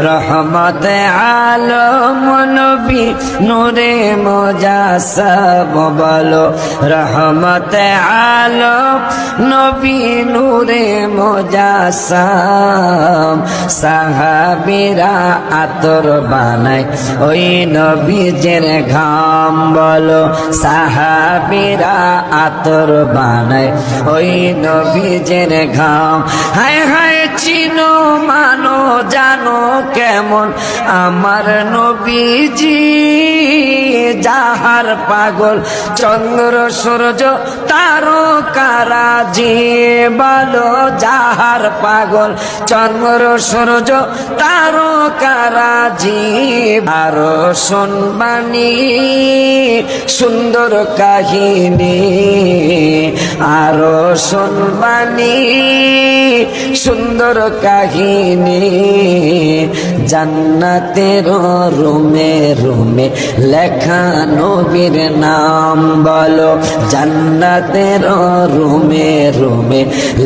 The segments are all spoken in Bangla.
রহমতে আলম নবী নূরে মুজাসসাম বলো রহমতে আলম নবী নূরে মুজাসসাম সাহাবীরা আতর বানায় ওই নবীজের ঘাম বলো সাহাবীরা আতর বানায় ওই নবীজের ঘাম হায় হায় চিনো মানো জানো কেমন আমার নবীজি যাহার পাগল চন্দ্র সূর্য তারকারাজি বলো যাহার পাগল চন্দ্র সূর্য তারকারাজি আরো শুনবানি সুন্দর কাহিনী আরো শুনবানি সুন্দর কাহিনী জান্নাতের রুমে রুমে লেখা নবীর নাম বলো জান্নাতের রুমে রুমে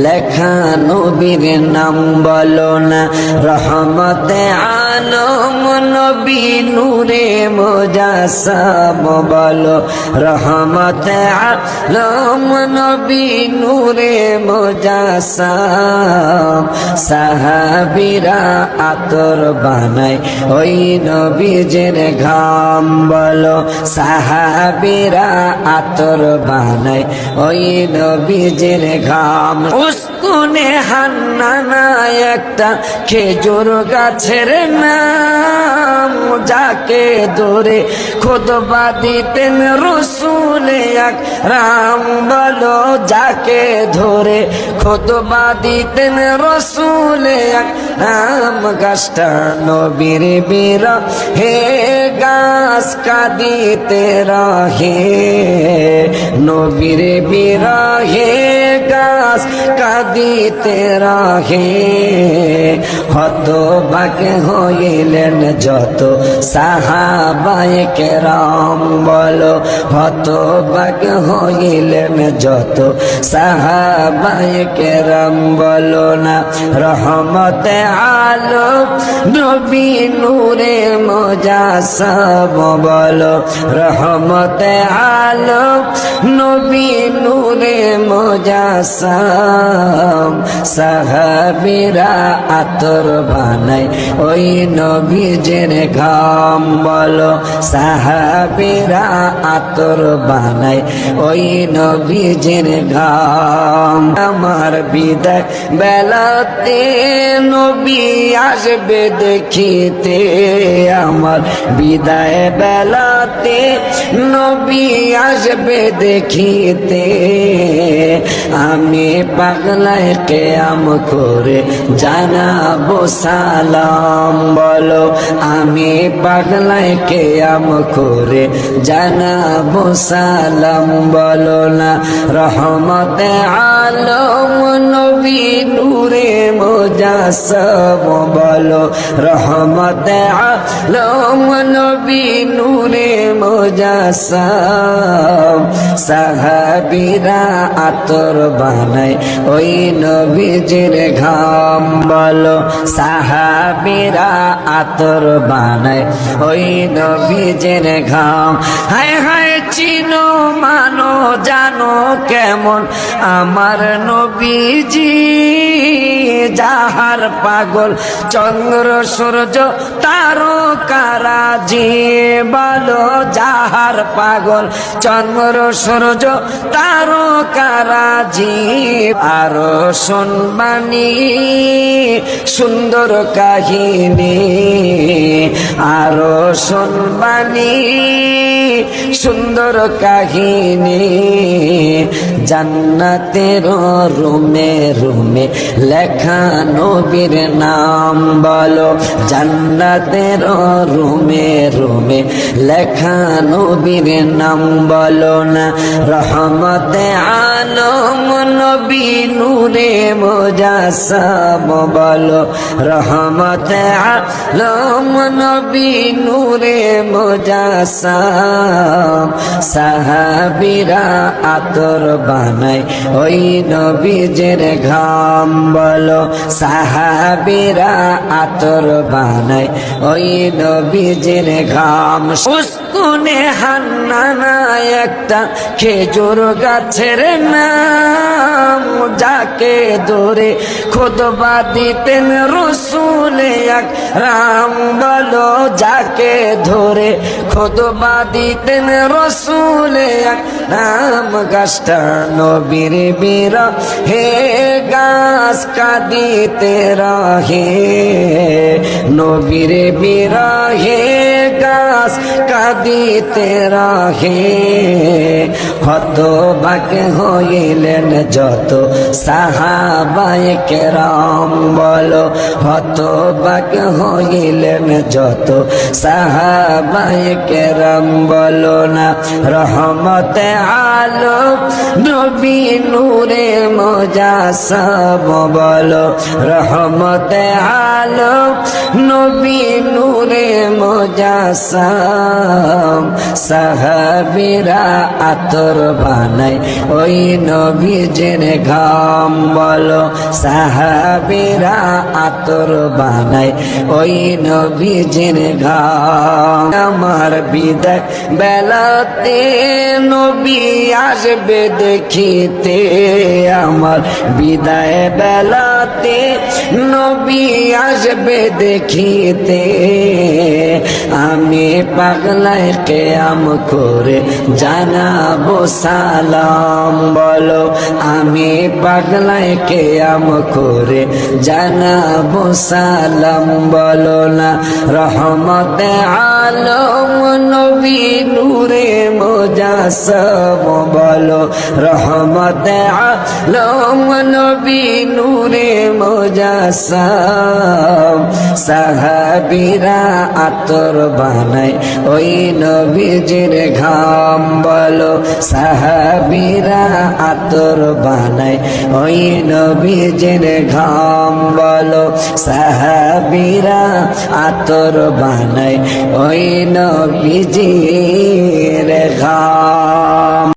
লেখা নবীর নাম বলো না রহমতে আলম নবী নূরে মুজাসসাম বলো রহমতে আলম নবী নূরে মুজাসসাম সাহাবীরা আতর বানায় ওই নবীজের ঘাম বলো সাহাবীরা আতর বানায় ওই নবীজের ঘাম উস্কুনে হান্নানা একটা খেজুর গাছের নাম যাকে ধরে খুতবা দিতেন রাসূল আকরাম বলো যাকে ধরে খুতবা দিতেন রাসূল আকরাম গাছটা নবীর বিরহে গাছ কাঁদিতে রহে নবীর বিরহে গাছ কাঁদিতে রহে হতবাক হইলেন যত সাহাবায়ে কেরাম বলো হতবাক হইলেন যত সাহাবায়ে কেরাম বলো না রহমতে আলম নবী নূরে মুজাসসাম বলো রহমতে আলম নবী নূরে মুজাসসাম সাহাবীরা আতর বানায় ওই নবীজের ঘাম বলো সাহাবীরা আতর বানায় ওই নবীজের ঘাম আমার বিদায় বেলাতে নবী আসবে দেখিতে আমার বিদায় বেলাতে নবী আসবে দেখিতে আমি পাগলায় কিয়াম করে জানাবো সালাম বলো আমি পাগলায় কিয়াম করে জানাবো সালাম বলো না রহমতে আলম নবী নূরে মুজাসসাম বলো রহমতে আলম নবী নূরে মুজাসসাম সাহাবীরা আতর বানায় ওই নবীজের ঘাম বলো সাহাবীরা আতর বানায় ওই নবীজের ঘাম হায় হায় চিনো মানো জানো কেমন আমার নবীজি যাহার পাগল চন্দ্র সূর্য তারকারাজি বলো যাহার পাগল চন্দ্র সূর্য তারকারাজি আরো শুনবানি সুন্দর কাহিনী আরো শুনবানি সুন্দর কাহিনী জান্নাতের রুমে রুমে লেখা নবীর নাম বলো জান্নাতের রুমে রুমে লেখা নবীর নাম বলো না রহমতে আলম নবী নূরে মুজাসসাম বলো রহমতে আলম নবী নূরে মুজাসসাম সাহাবীরা আতর বানায় ওই নবীজের ঘাম বলো সাহাবীরা আতর বানায় ওই নবীজের ঘাম উস্তুনে হান্নানা একটা খেজুর গাছের নাম যাকে ধরে খুতবা দিতেন রসুল আকরাম বলো যাকে ধরে খুতবা দিতেন রসুল আকরাম গাছটা নবীর বীর হে গাছ কাঁদিতে রহে নবীর বীর হে গাছ কাঁদিতে রহে হতবাক হইলেন যত সাহাবায়ে কেরাম বলো হতবাক হইলেন যত সাহাবায়ে কেরাম বলো না রহমতে আলম নবী নূরে মুজাসসাম বলো রহমতে আলম নবী নূরে মুজাসসাম সাহাবীরা আতর বানায় ওই নবীজের ঘাম বলো সাহাবীরা আতর বানায় ওই নবীজের ঘাম আমার বিদায় বেলাতে নবী আসবে দেখিতে আমার বিদায় বেলাতে নবী আসবে দেখিতে আমি পাগলায় কেয়াম করে জানাবো সালাম বলো আমি পাগলায় কেয়াম করে জানাবো সালাম বলো না রহমতে আলম নবী নূরে মুজাসসাম বলো রহমতে আলম নবী নূরে মুজাসসাম সাহাবীরা আতর বানায় ওই নবীজির ঘাম বলো সাহাবীরা আতর বানায় ওই নবীজির ঘাম বলো সাহাবীরা আতর বানায় ওই নবীজির ঘাম